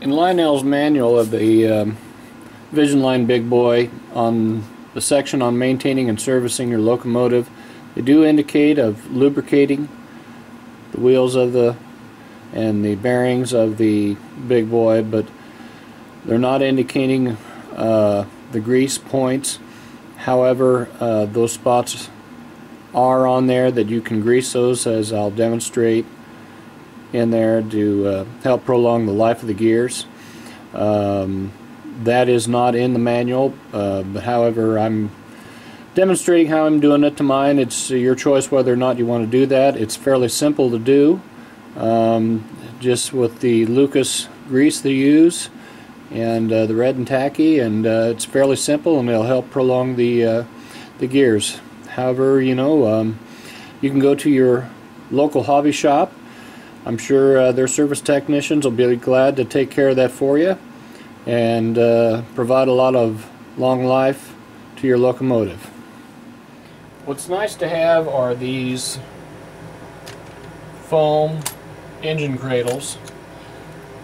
In Lionel's manual of the Vision Line Big Boy, on the section on maintaining and servicing your locomotive, they do indicate of lubricating the wheels of and the bearings of the Big Boy, but they're not indicating the grease points. However, those spots are on there that you can grease those, as I'll demonstrate in there, to help prolong the life of the gears. That is not in the manual, but however, I'm demonstrating how I'm doing it to mine. It's your choice whether or not you want to do that. It's fairly simple to do, just with the Lucas grease they use and the red and tacky, and it's fairly simple, and it'll help prolong the gears. However, you know, you can go to your local hobby shop. I'm sure their service technicians will be glad to take care of that for you and provide a lot of long life to your locomotive. What's nice to have are these foam engine cradles.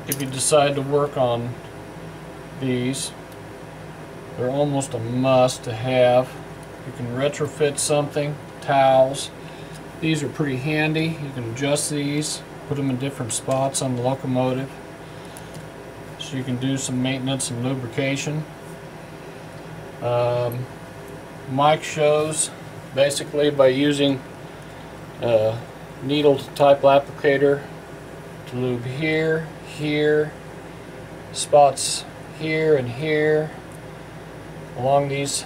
If you decide to work on these, they're almost a must to have. You can retrofit something, towels. These are pretty handy. You can adjust these, put them in different spots on the locomotive, so you can do some maintenance and lubrication. Mike shows basically by using a needle type applicator to lube here, here, spots here and here, along these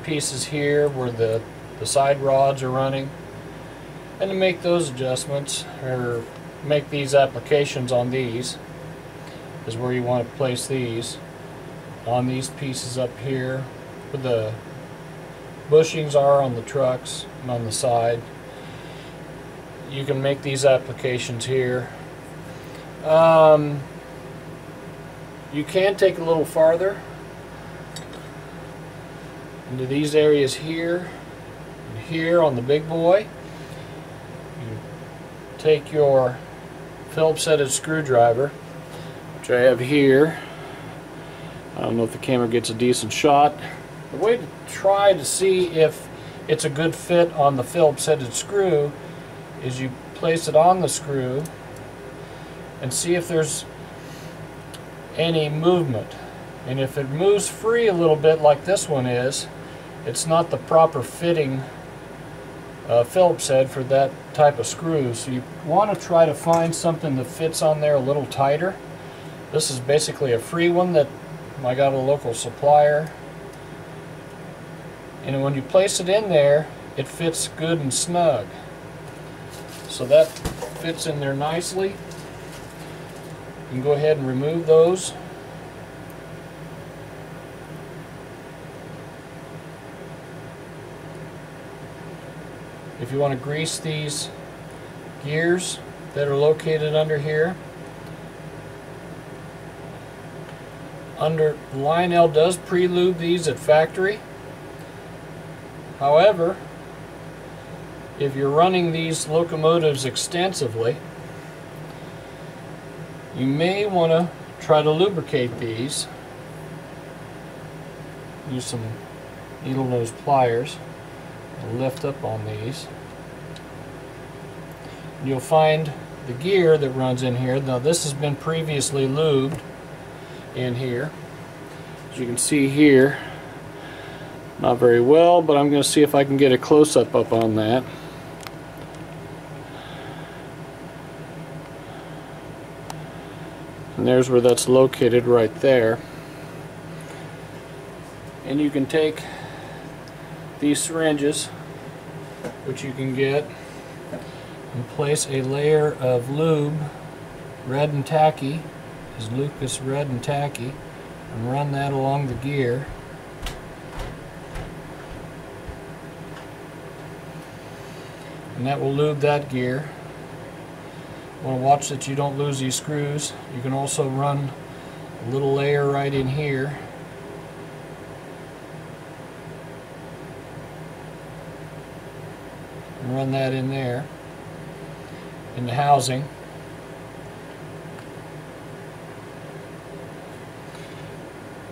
pieces here where the side rods are running, and to make those adjustments, or make these applications on these, is where you want to place these on these pieces up here where the bushings are on the trucks and on the side. You can make these applications here. You can take a little farther into these areas here and here on the Big Boy. You take your Phillips headed screwdriver, which I have here. I don't know if the camera gets a decent shot. The way to try to see if it's a good fit on the Phillips headed screw is you place it on the screw and see if there's any movement. And if it moves free a little bit like this one is, it's not the proper fitting Phillips head for that type of screw. So you want to try to find something that fits on there a little tighter. This is basically a free one that I got a local supplier, and when you place it in there, it fits good and snug. So that fits in there nicely. You can go ahead and remove those. If you want to grease these gears that are located under here, Lionel does pre-lube these at factory. However, if you're running these locomotives extensively, you may want to try to lubricate these. Use some needle nose pliers and lift up on these. You'll find the gear that runs in here. Now this has been previously lubed in here. As you can see here, not very well, but I'm going to see if I can get a close-up up on that. And there's where that's located, right there. And you can take these syringes, which you can get, and place a layer of lube, red and tacky, is Lucas red and tacky, and run that along the gear. And that will lube that gear. You want to watch that you don't lose these screws. You can also run a little layer right in here. And run that in there, in the housing.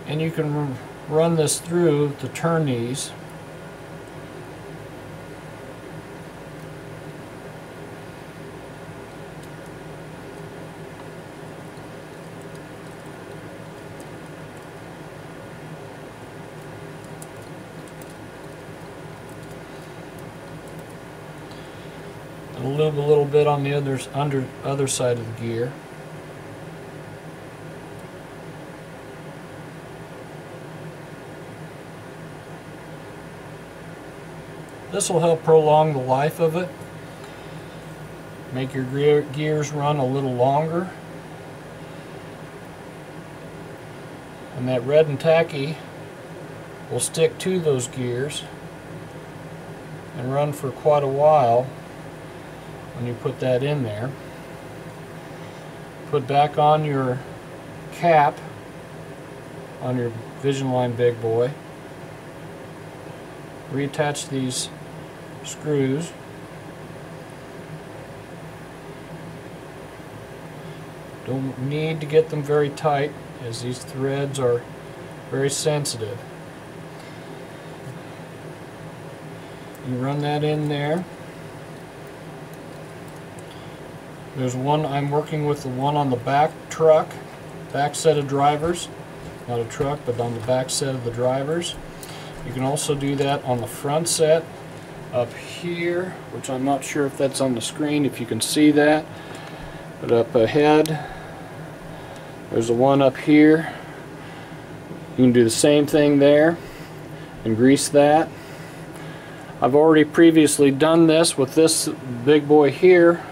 and you can run this through to turn these. And lube a little bit on the other side of the gear. This will help prolong the life of it, make your gears run a little longer. And that red and tacky will stick to those gears and run for quite a while when you put that in there. Put back on your cap on your Vision Line Big Boy. Reattach these screws. Don't need to get them very tight, as these threads are very sensitive. You run that in there. There's one, I'm working with the one on the back truck, back set of drivers. Not a truck, but on the back set of the drivers. You can also do that on the front set up here, which I'm not sure if that's on the screen, if you can see that. But up ahead, there's the one up here. You can do the same thing there and grease that. I've already previously done this with this big boy here,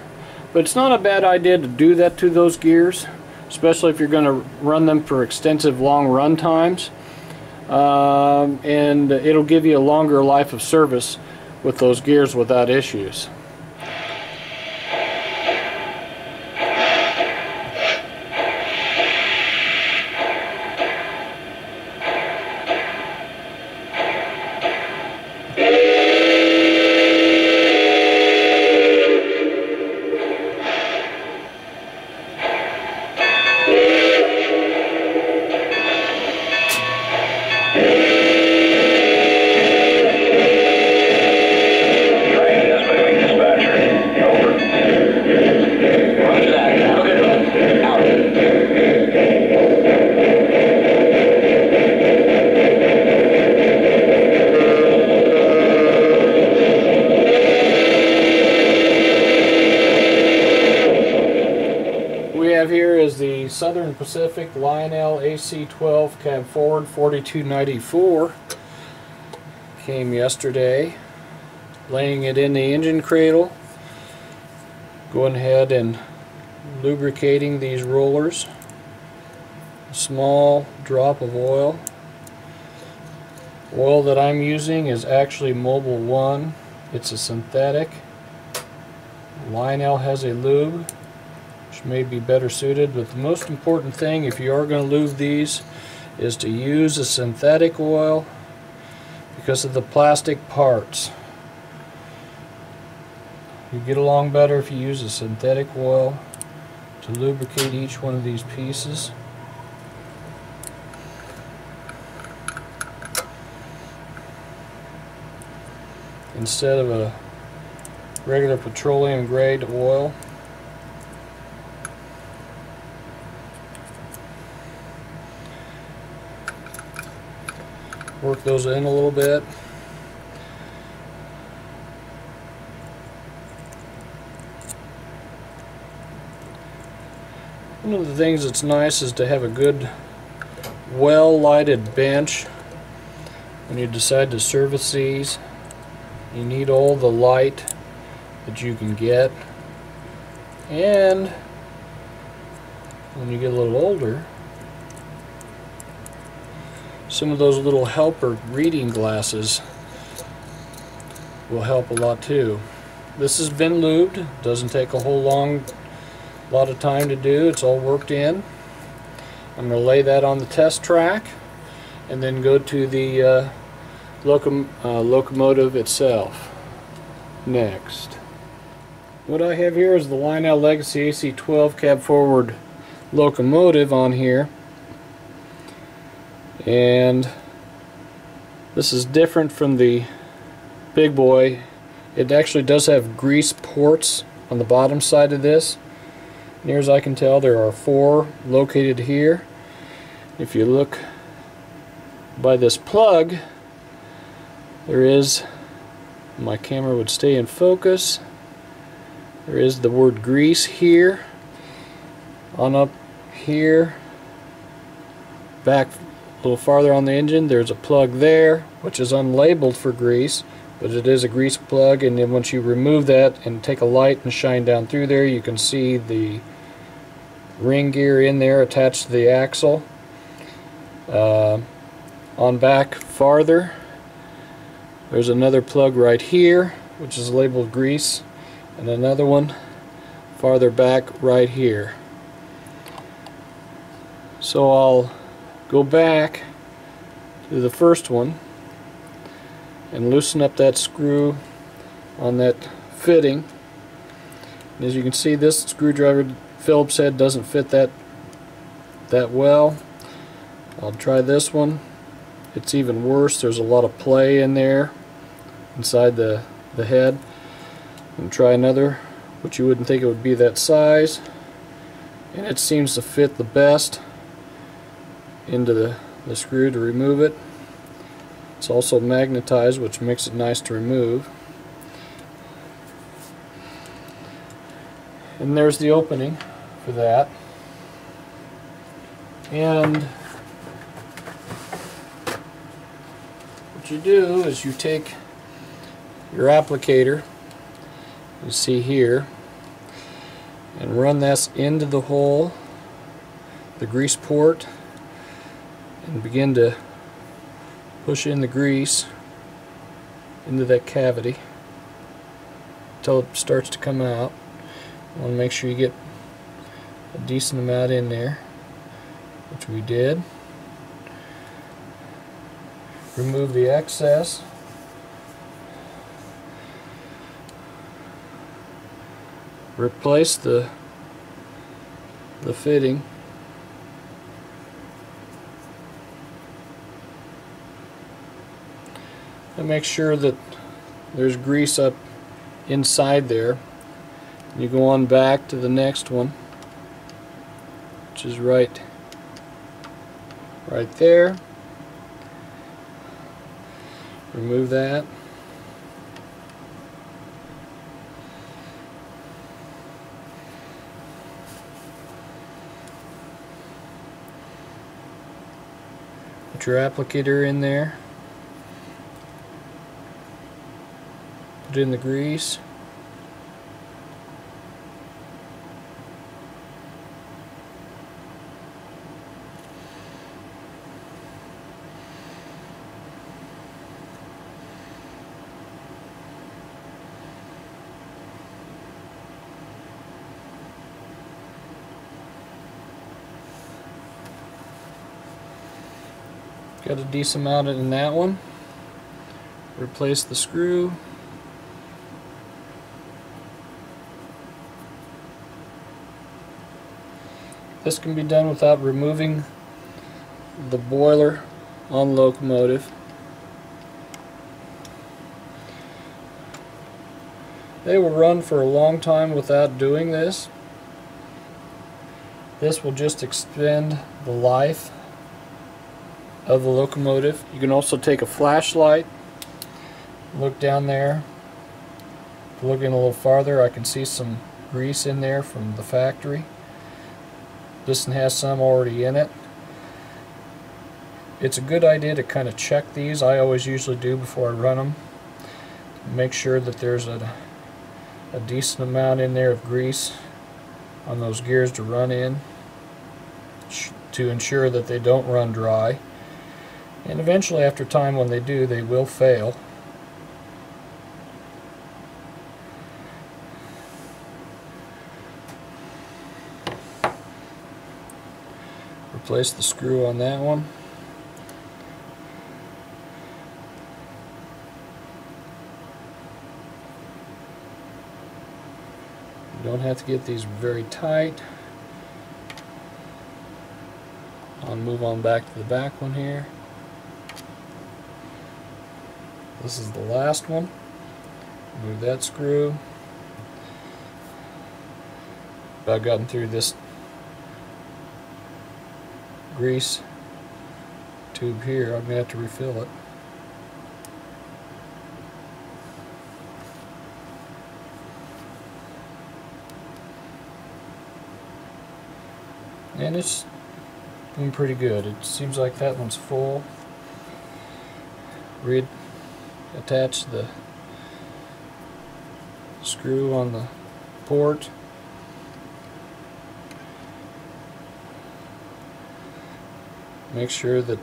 but it's not a bad idea to do that to those gears, especially if you're going to run them for extensive long run times. And it'll give you a longer life of service with those gears without issues. Here is the Southern Pacific Lionel AC-12 cab forward 4294. Came yesterday. Laying it in the engine cradle. Going ahead and lubricating these rollers. A small drop of oil. Oil that I'm using is actually Mobil 1. It's a synthetic. Lionel has a lube, which may be better suited, but the most important thing if you are going to lube these is to use a synthetic oil because of the plastic parts. You get along better if you use a synthetic oil to lubricate each one of these pieces. Instead of a regular petroleum grade oil. Work those in a little bit. One of the things that's nice is to have a good, well-lighted bench when you decide to service these. You need all the light that you can get, and when you get a little older, some of those little helper reading glasses will help a lot too. This has been lubed. Doesn't take a whole lot of time to do. It's all worked in. I'm going to lay that on the test track and then go to the locomotive itself next. What I have here is the Lionel Legacy AC-12 cab forward locomotive on here. And this is different from the big boy. It actually does have grease ports on the bottom side of this. Near as I can tell, there are 4 located here. If you look by this plug, there is, my camera would stay in focus, there is the word grease here. On up here, back a little farther on the engine, there's a plug there, which is unlabeled for grease, but it is a grease plug. And then once you remove that and take a light and shine down through there, you can see the ring gear in there attached to the axle. On back farther, there's another plug right here, which is labeled grease, and another one farther back right here. So I'll go back to the first one and loosen up that screw on that fitting. And as you can see, this screwdriver Phillips head doesn't fit that well. I'll try this one. It's even worse. There's a lot of play in there inside the head. And try another, which you wouldn't think it would be that size, and it seems to fit the best into the screw to remove it. It's also magnetized, which makes it nice to remove. And there's the opening for that. And what you do is you take your applicator, you see here, and run this into the hole, the grease port, and begin to push in the grease into that cavity until it starts to come out. You want to make sure you get a decent amount in there, which we did. Remove the excess. Replace the fitting. And make sure that there's grease up inside there. You go on back to the next one, which is right there. Remove that. Put your applicator in there. Put in the grease. Got a decent amount in that one. Replace the screw. This can be done without removing the boiler on the locomotive. They will run for a long time without doing this. This will just extend the life of the locomotive. You can also take a flashlight, look down there. Looking a little farther, I can see some grease in there from the factory. This one has some already in it. It's a good idea to kind of check these. I always usually do before I run them. Make sure that there's a decent amount in there of grease on those gears to run in, to ensure that they don't run dry. And eventually, after time, when they do, they will fail. Replace the screw on that one. You don't have to get these very tight. I'll move on back to the back one here. This is the last one. Move that screw. I've gotten through this grease tube here. I'm going to have to refill it. And it's doing pretty good. It seems like that one's full. Reattach the screw on the port. Make sure that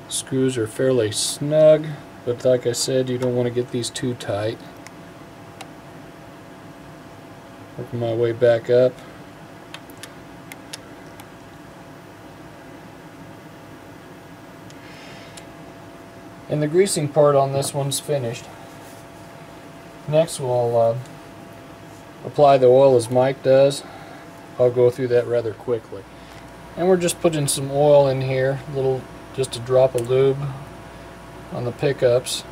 screws are fairly snug, but like I said, you don't want to get these too tight. Working my way back up. And the greasing part on this one's finished. Next we'll apply the oil as Mike does. I'll go through that rather quickly. And we're just putting some oil in here, just a drop of lube on the pickups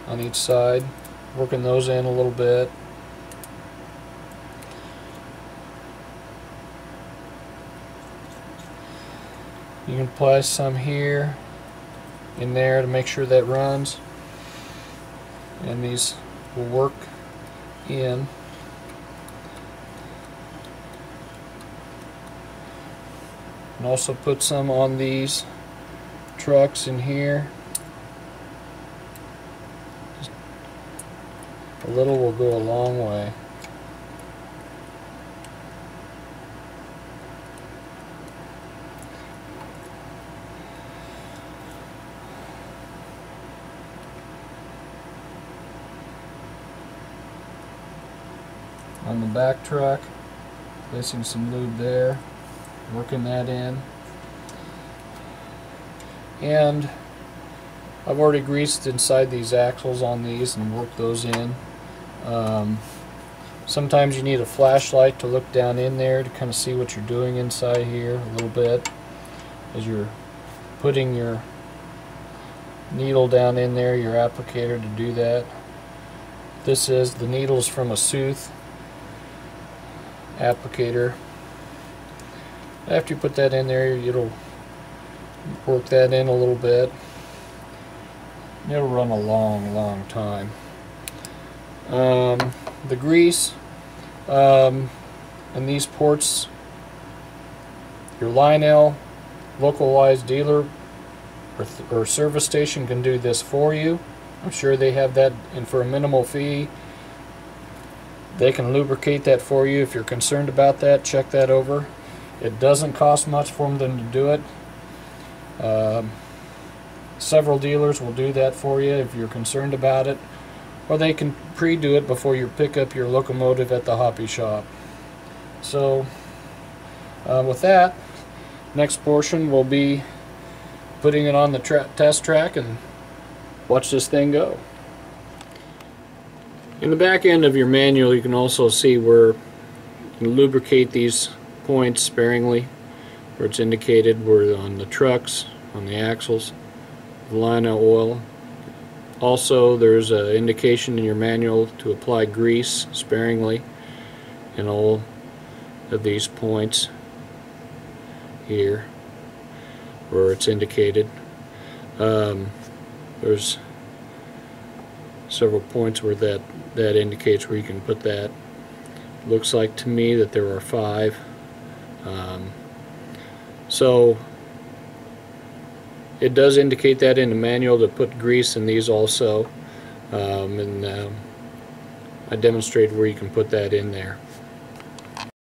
on each side, working those in a little bit. You can apply some here, in there, to make sure that runs, and these will work in. And also put some on these trucks in here. Just a little will go a long way. On the back truck, placing some lube there, working that in. And I've already greased inside these axles on these and worked those in. Sometimes you need a flashlight to look down in there to kind of see what you're doing inside here a little bit as you're putting your needle down in there, your applicator, to do that. This is the needles from a Sooth applicator. After you put that in there, you'll work that in a little bit. It'll run a long time. The grease and these ports, your Lionel localized dealer or service station can do this for you. I'm sure they have that, and for a minimal fee they can lubricate that for you. If you're concerned about that, check that over. It doesn't cost much for them to do it. Several dealers will do that for you if you're concerned about it, or they can pre-do it before you pick up your locomotive at the hobby shop. So with that, next portion will be putting it on the test track and watch this thing go. In the back end of your manual, you can also see where you can lubricate these points sparingly, where it's indicated where on the trucks, on the axles, the Lionel oil. Also, there's an indication in your manual to apply grease sparingly in all of these points here where it's indicated. There's several points where that indicates where you can put that. Looks like to me that there are 5. So it does indicate that in the manual to put grease in these also, and I demonstrated where you can put that in there.